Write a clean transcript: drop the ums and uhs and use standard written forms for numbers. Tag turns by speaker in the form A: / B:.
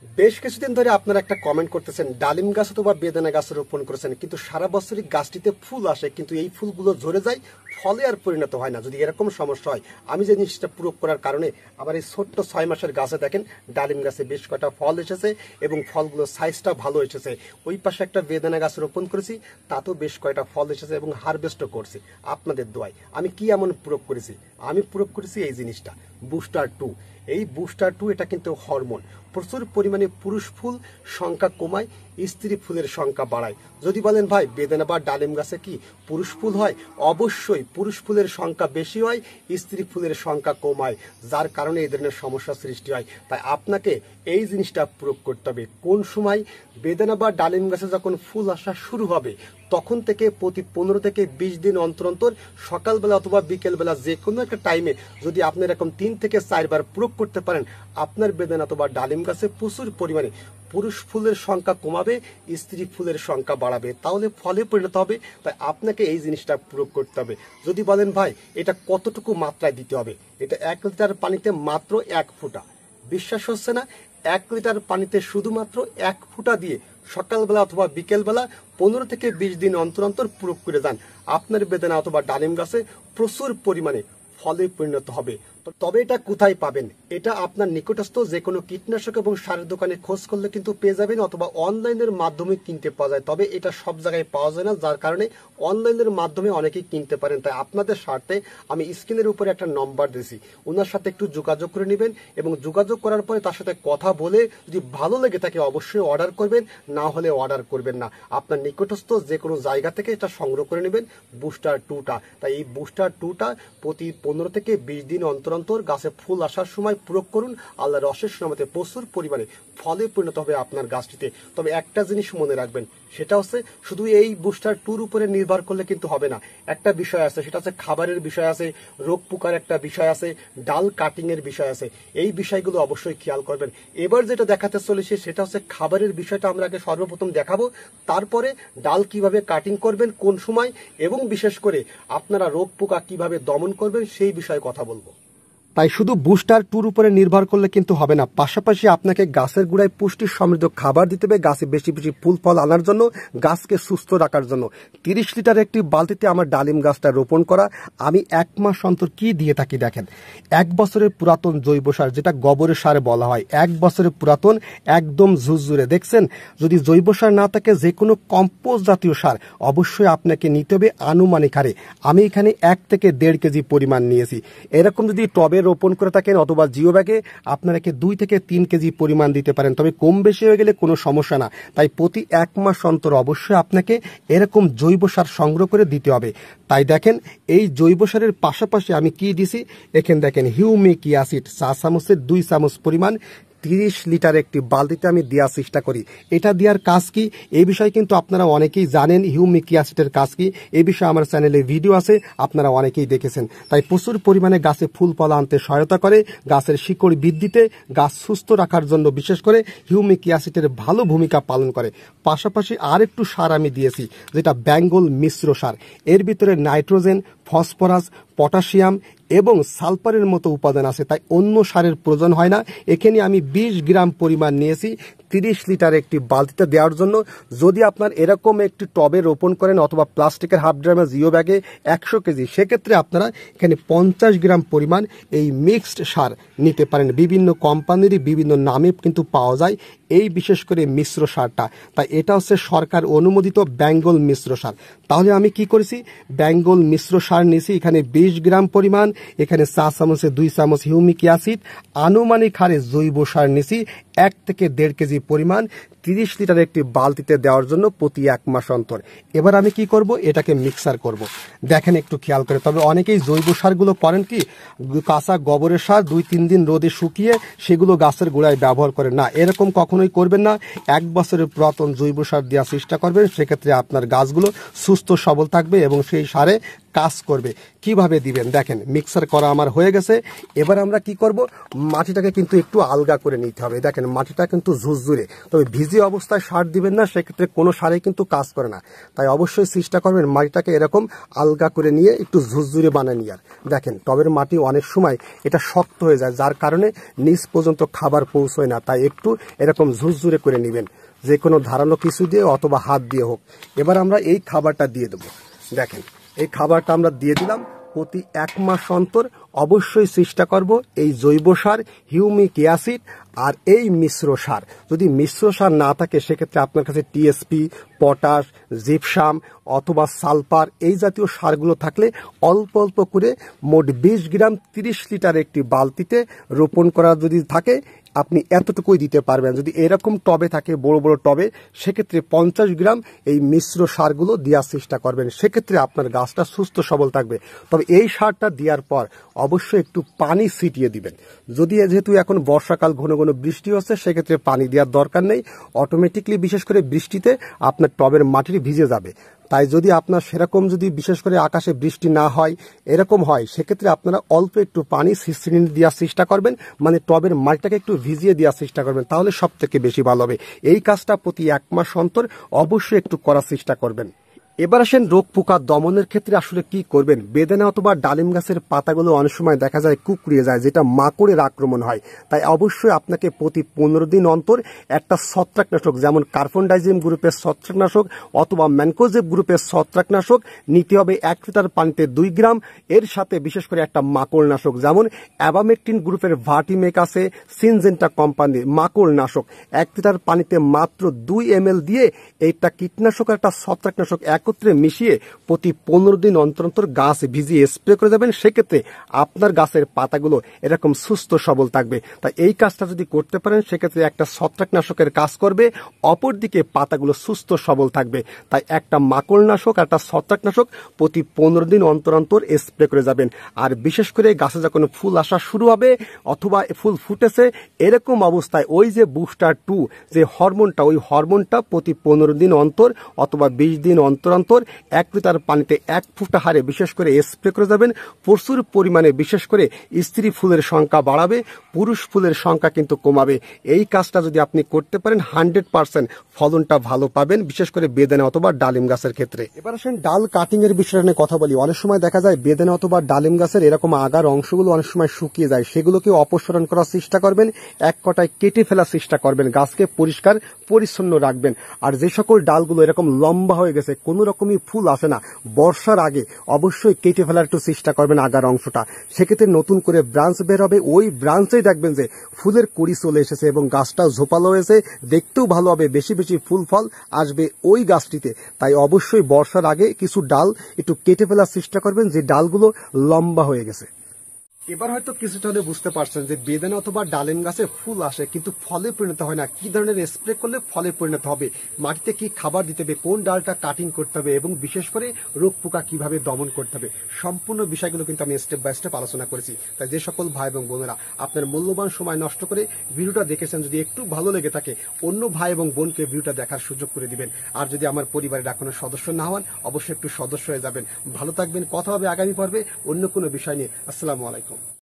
A: বেশ কিছুদিন ধরে আপনারা একটা কমেন্ট করতেছেন ডালিম গাছ অথবা বেদানা গাছ রোপণ করেছেন, কিন্তু সারা বছরই গাছটিতে ফুল আসে, কিন্তু এই ফুলগুলো ঝরে যায়, ফলে আর পরিণত হয় না। যদি এরকম সমস্যা হয়, আমি যে জিনিসটা প্রয়োগ করার কারণে আমার এই ছোট্ট 6 মাসের গাছে দেখেন ডালিম গাছে বেশ কটা ফল এসেছে এবং ফলগুলো সাইজটা ভালো এসেছে। ওই পাশে একটা বেদানা গাছ রোপণ করেছি, তাতেও বেশ কয়টা ফল এসেছে এবং হারভেস্টও করছি আপনাদের দোয়ায়। আমি কি এমন প্রয়োগ করেছি? আমি প্রয়োগ করেছি এই জিনিসটা, বুস্টার 2। এই বুস্টার 2 এটা কিন্তু হরমোন, প্রচুর পরিমাণে পুরুষ ফুল সংখ্যা কমায়, স্ত্রী ফুলের সংখ্যা বাড়ায়। যদি বলেন ভাই বেদানা বা ডালিম গাছে কি পুরুষ ফুল হয়? অবশ্যই পুরুষ ফুলের সংখ্যা বেশি হয়, স্ত্রী ফুলের সংখ্যা কমায়, যার কারণে এই ধরনের সমস্যা সৃষ্টি হয়। তাই আপনাকে এই জিনিসটা প্রয়োগ করতে হবে। কোন সময়? বেদানা বা ডালিম গাছে যখন ফুল আসা শুরু হবে তখন থেকে প্রতি 15 থেকে 20 দিন অন্তর অন্তর সকালবেলা অথবা বিকেলবেলা যে কোনো একটা টাইমে যদি আপনি এরকম 3 থেকে 4 বার প্রয়োগ করতে পারেন, আপনার বেদানা অথবা ডালিম গাছে প্রচুর পরিমাণে পুরুষ ফুলের সংখ্যা কমাবে, স্ত্রী ফুলের সংখ্যা বাড়াবে, তাহলে ফলে পরিণত হবে। তাই আপনাকে এই জিনিসটা প্রয়োগ করতে হবে। যদি বলেন ভাই এটা কতটুকু মাত্রায় দিতে হবে, এটা 1 লিটার পানিতে মাত্র 1 ফোঁটা। বিশ্বাস হচ্ছে না? 1 লিটার পানিতে শুধুমাত্র 1 ফোঁটা দিয়ে সকালবেলা অথবা বিকেলবেলা 15 থেকে 20 দিন অন্তর অন্তর প্রয়োগ করে যান, আপনার বেদানা অথবা ডালিম গাছে প্রচুর পরিমাণে ফলে পরিণত হবে। তবে এটা কোথায় পাবেন? এটা আপনার নিকটস্থ যে কোনো কীটনাশক এবং সারের দোকানে খোঁজ করলে কিন্তু পেয়ে যাবেন, অথবা অনলাইনের মাধ্যমে কিনতে পাওয়া যায়। তবে এটা সব জায়গায় পাওয়া যায় না, যার কারণে অনলাইনের মাধ্যমে অনেকেই কিনতে পারেন। তাই আপনাদের স্বার্থে আমি স্ক্রিনের উপরে একটা নম্বর দিয়েছি, ওনার সাথে একটু যোগাযোগ করে নেবেন এবং যোগাযোগ করার পরে তার সাথে কথা বলে যদি ভালো লেগে থাকে অবশ্যই অর্ডার করবেন, না হলে অর্ডার করবেন না। আপনার নিকটস্থ যে কোনো জায়গা থেকে এটা সংগ্রহ করে নেবেন বুস্টার 2টা। তাই এই বুস্টার 2টা প্রতি 15 থেকে 20 দিন অন্তর অন্তর গাছে ফুল আসার সময় প্রয়োগ করুন। আল্লাহর অশেষ রহমতে প্রচুর পরিমাণে ফলে পরিণত হবে আপনার গাছটিতে। তবে একটা জিনিস মনে রাখবেন, সেটা হচ্ছে শুধু এই বুস্টার 2-র উপরে নির্ভর করলে কিন্তু হবে না। একটা বিষয় আছে, সেটা হচ্ছে খাবারের বিষয় আছে, রোগ পোকার একটা বিষয় আছে, ডাল কাটিং এর বিষয় আছে। এই বিষয়গুলো অবশ্যই খেয়াল করবেন। এবার যেটা দেখাতে চলেছে সেটা হচ্ছে খাবারের বিষয়টা আমরা আগে সর্বপ্রথম দেখাবো, তারপরে ডাল কিভাবে কাটিং করবেন, কোন সময়, এবং বিশেষ করে আপনারা রোগ পোকা কিভাবে দমন করবেন সেই বিষয়ে কথা বলবো। তাই শুধু বুস্টার 2-র উপরে নির্ভর করলে কিন্তু হবে না, পাশাপাশি আপনাকে গাছের গোড়ায় পুষ্টি সমৃদ্ধ খাবার দিতে হবে, গাছে বেশি বেশি ফুল ফল আনার জন্য, গাছকে সুস্থ রাখার জন্য। 30 লিটার একটি বালতিতে আমার ডালিম গাছটা রোপণ করা। আমি 1 মাস অন্তর কি দিয়ে থাকি দেখেন, 1 বছরের পুরাতন জৈব সার, যেটা গোবরের সার বলা হয়, 1 বছরের পুরাতন একদম ঝুরঝুরে। দেখছেন, যদি জৈব সার না থাকে যে কোনো কম্পোস্ট জাতীয় সার অবশ্যই আপনাকে নিতে হবে আনুমানিক হারে। আমি এখানে 1 থেকে 1.5 কেজি পরিমাণ নিয়েছি। এরকম যদি টবে রোপণ করে থাকেন অথবা জিও ব্যাগে, আপনাকে 2 থেকে 3 কেজি পরিমাণ দিতে পারেন। তবে কম বেশি হয়ে গেলে কোনো সমস্যা না। তাই প্রতি 1 মাস অন্তর অবশ্যই আপনাকে এরকম জৈব সার সংগ্রহ করে দিতে হবে। তাই দেখেন, এই জৈব সারের পাশাপাশি আমি কি দিছি, এখানে দেখেন হিউমিক অ্যাসিড 4 চামচের 2 চামচ পরিমাণ 30 লিটার একটি বালতিতে আমি দেওয়ার চেষ্টা করি। এটা দেওয়ার কাজ কি, এই বিষয়ে কিন্তু আপনারা অনেকেই জানেন হিউমিক অ্যাসিডের কাজ কি। এই বিষয়ে আমার চ্যানেলে ভিডিও আছে, আপনারা অনেকেই দেখেছেন। তাই প্রচুর পরিমাণে গাছে ফুল ফল আনতে সহায়তা করে, গাছের শিকড় বৃদ্ধিতে, গাছ সুস্থ রাখার জন্য বিশেষ করে হিউমিক অ্যাসিডের ভালো ভূমিকা পালন করে। পাশাপাশি আর একটু সার আমি দিয়েছি, যেটা বেঙ্গল মিশ্র সার। এর ভিতরে নাইট্রোজেন, ফসফরাস, পটাশিয়াম এবং সালফারের মতো উপাদান আছে, তাই অন্য সারের প্রয়োজন হয় না। এখানে আমি 20 গ্রাম পরিমাণ নিয়েছি 30 লিটার একটি বালতিতে দেওয়ার জন্য। যদি আপনার এরকম একটি টবে রোপণ করেন অথবা প্লাস্টিকের হাফ ড্রামের জিও ব্যাগে 100 কেজি, সেক্ষেত্রে আপনারা এখানে 50 গ্রাম পরিমাণ এই মিক্সড সার নিতে পারেন। বিভিন্ন কোম্পানিরই বিভিন্ন নামে কিন্তু পাওয়া যায় এই বিশেষ করে মিশ্র সারটা। তাই এটা হচ্ছে সরকার অনুমোদিত বেঙ্গল মিশ্র সার। তাহলে আমি কি করেছি, বেঙ্গল মিশ্র সার নিয়েছি এখানে 20 গ্রাম পরিমাণ, এখানে 4 চামচে 2 চামচ হিউমিক অ্যাসিড, আনুমানিক হারে জৈব সার নিয়েছি 1 থেকে 1.5 কেজি পরিমাণ 30 লিটার একটি বালতিতে দেওয়ার জন্য প্রতি 1 মাস অন্তর। এবার আমি কি করব, এটাকে মিক্সার করব। দেখেন একটু খেয়াল করে। তবে অনেকেই জৈব সারগুলো করেন কি, কাঁচা গোবরের সার 2-3 দিন রোদে শুকিয়ে সেগুলো গাছের গোড়ায় ব্যবহার করেন না, এরকম কখনোই করবেন না। 1 বছরের পুরাতন জৈব সার দেওয়ার চেষ্টা করবেন, সেক্ষেত্রে আপনার গাছগুলো সুস্থ সবল থাকবে এবং সেই সারে কাজ করবে। কিভাবে দিবেন দেখেন, মিক্সার করা আমার হয়ে গেছে। এবার আমরা কি করব, মাটিটাকে কিন্তু একটু আলগা করে নিতে হবে। দেখেন মাটিটা কিন্তু ঝুরঝুরে, তবে ভিজে অবস্থায় সার দিবেন না, সেক্ষেত্রে কোনো সারে কিন্তু কাজ করে না। তাই অবশ্যই চেষ্টা করবেন মাটিটাকে এরকম আলগা করে নিয়ে একটু ঝুরঝুরে বানিয়ে নেওয়ার। দেখেন টবের মাটি অনেক সময় এটা শক্ত হয়ে যায়, যার কারণে নিচ পর্যন্ত খাবার পৌঁছয় না। তাই একটু এরকম ঝুরঝুরে করে নেবেন, যে কোনো ধারালো কিছু দিয়ে অথবা হাত দিয়ে হোক। এবার আমরা এই খাবারটা দিয়ে দেবো। দেখেন এই খাবারটা আমরা দিয়ে দিলাম। প্রতি 1 মাস অন্তর অবশ্যই চেষ্টা করব এই জৈব সার, হিউমিক অ্যাসিড আর এই মিশ্র সার। যদি মিশ্র সার না থাকে সেক্ষেত্রে আপনার কাছে টিএসপি, পটাশ, জিপসাম অথবা সালফার এই জাতীয় সারগুলো থাকলে অল্প অল্প করে মোট 20 গ্রাম 30 লিটার একটি বালতিতে রোপণ করা যদি থাকে আপনি এতটুকুই দিতে পারবেন। যদি এরকম টবে থাকে, বড় বড় টবে, সেক্ষেত্রে 50 গ্রাম এই মিশ্র সারগুলো দেওয়ার চেষ্টা করবেন। সেক্ষেত্রে আপনার গাছটা সুস্থ সবল থাকবে। তবে এই সারটা দেওয়ার পর অবশ্যই একটু পানি ছিটিয়ে দিবেন। যদি যেহেতু এখন বর্ষাকাল, ঘন ঘন বৃষ্টি হচ্ছে, সেক্ষেত্রে পানি দেওয়ার দরকার নেই। অটোমেটিকলি বিশেষ করে বৃষ্টিতে আপনার টবের মাটি ভিজে যাবে। তাই যদি আপনার সেরকম যদি বিশেষ করে আকাশে বৃষ্টি না হয়, এরকম হয়, সেক্ষেত্রে আপনারা অল্প একটু পানি ছিটিয়ে দেওয়ার চেষ্টা করবেন, মানে টবের মাটিটাকে একটু ভিজিয়ে দেওয়ার চেষ্টা করবেন, তাহলে সব থেকে বেশি ভালো হবে। এই কাজটা প্রতি 1 মাস অন্তর অবশ্যই একটু করার চেষ্টা করবেন। এবার আসেন রোগ পোকা দমনের ক্ষেত্রে আসলে কি করবেন। বেদানা অথবা ডালিম গাছের পাতাগুলো অনেক সময় দেখা যায় কুকড়িয়ে যায়, যেটা মাকড়ের আক্রমণ হয়। তাই অবশ্যই আপনাকে প্রতি 15 দিন অন্তর একটা ছত্রাকনাশক, যেমন কার্বনডাইজিম গ্রুপের ছত্রাকনাশক অথবা ম্যানকোজেব গ্রুপের ছত্রাকনাশক নিতে হবে 1 লিটার পানিতে 2 গ্রাম। এর সাথে বিশেষ করে একটা মাকড়নাশক, যেমন অ্যাবামেকটিন গ্রুপের ভার্টিমেক আছে, সিনজেন্টা কোম্পানির মাকড়নাশক 1 লিটার পানিতে মাত্র 2 ml দিয়ে এইটা কীটনাশক একটা ছত্রাকনাশক একত্রে মিশিয়ে প্রতি 15 দিন অন্তর অন্তর গাছ ভিজিয়ে স্প্রে করে যাবেন। সেক্ষেত্রে আপনার গাছের পাতাগুলো এরকম সুস্থ সবল থাকবে। তাই এই কাজটা যদি করতে পারেন সেক্ষেত্রে একটা ছত্রাকনাশকের কাজ করবে, অপরদিকে পাতাগুলো সুস্থ সবল থাকবে। তাই একটা মাকড়নাশক, একটা ছত্রাকনাশক প্রতি 15 দিন অন্তর অন্তর স্প্রে করে যাবেন। আর বিশেষ করে গাছে যখন ফুল আসা শুরু হবে অথবা ফুল ফুটেছে এরকম অবস্থায় ওই যে বুস্টার 2 যে হরমোনটা, ওই হরমোনটা প্রতি 15 দিন অন্তর অথবা 20 দিন অন্তর অন্তর 1 লিটার পানিতে 1 ফুটা হারে বিশেষ করে স্প্রে করে যাবেন। প্রচুর পরিমাণে বিশেষ করে স্ত্রী ফুলের সংখ্যা বাড়াবে, পুরুষ ফুলের সংখ্যা কিন্তু কমাবে। এই কাজটা যদি আপনি করতে পারেন 100% ফলনটা ভালো পাবেন, বিশেষ করে বেদানা অথবা ডালিম গাছের ক্ষেত্রে। এবার আসেন ডাল কাটিং এর বিষয়ে নিয়ে কথা বলি। অনেক সময় দেখা যায় বেদানা অথবা ডালিম গাছের এরকম আগার অংশগুলো অনেক সময় শুকিয়ে যায়, সেগুলোকে অপসারণ করার চেষ্টা করবেন, এক কটায় কেটে ফেলার চেষ্টা করবেন, গাছকে পরিষ্কার পরিচ্ছন্ন রাখবেন। আর যে সকল ডালগুলো এরকম লম্বা হয়ে গেছে, কোনো রকমই ফুল আসে না, বর্ষার আগে অবশ্যই কেটে ফেলার একটু চেষ্টা করবেন আগার অংশটা। সেক্ষেত্রে নতুন করে ব্রাঞ্চ বের হবে, ওই ব্রাঞ্চেই দেখবেন যে ফুলের কড়ি চলে এসেছে এবং গাছটাও ঝোপালো হয়েছে, দেখতেও ভালো হবে, বেশি বেশি ফুল ফল আসবে ওই গাছটিতে। তাই অবশ্যই বর্ষার আগে কিছু ডাল একটু কেটে ফেলার চেষ্টা করবেন, যে ডালগুলো লম্বা হয়ে গেছে। এবার হয়তো কিছুটা হলে বুঝতে পারছেন যে বেদানা অথবা ডালিম গাছে ফুল আসে কিন্তু ফলে পরিণত হয় না। কি ধরনের স্প্রে করলে ফলে পরিণত হবে, মাটিতে কি খাবার দিতে হবে, কোন ডালটা কাটিং করতে হবে এবং বিশেষ করে রোগ পোকা কিভাবে দমন করতে হবে, সম্পূর্ণ বিষয়গুলো কিন্তু আমি স্টেপ বাই স্টেপ আলোচনা করেছি। তাই যে সকল ভাই এবং বোনেরা আপনার মূল্যবান সময় নষ্ট করে ভিডিওটা দেখেছেন, যদি একটু ভালো লেগে থাকে অন্য ভাই এবং বোনকে ভিডিওটা দেখার সুযোগ করে দিবেন। আর যদি আমার পরিবারের এখনো সদস্য না হন অবশ্যই একটু সদস্য হয়ে যাবেন। ভালো থাকবেন, কথা হবে আগামী পর্বে অন্য কোনো বিষয় নিয়ে। আসসালামু আলাইকুম।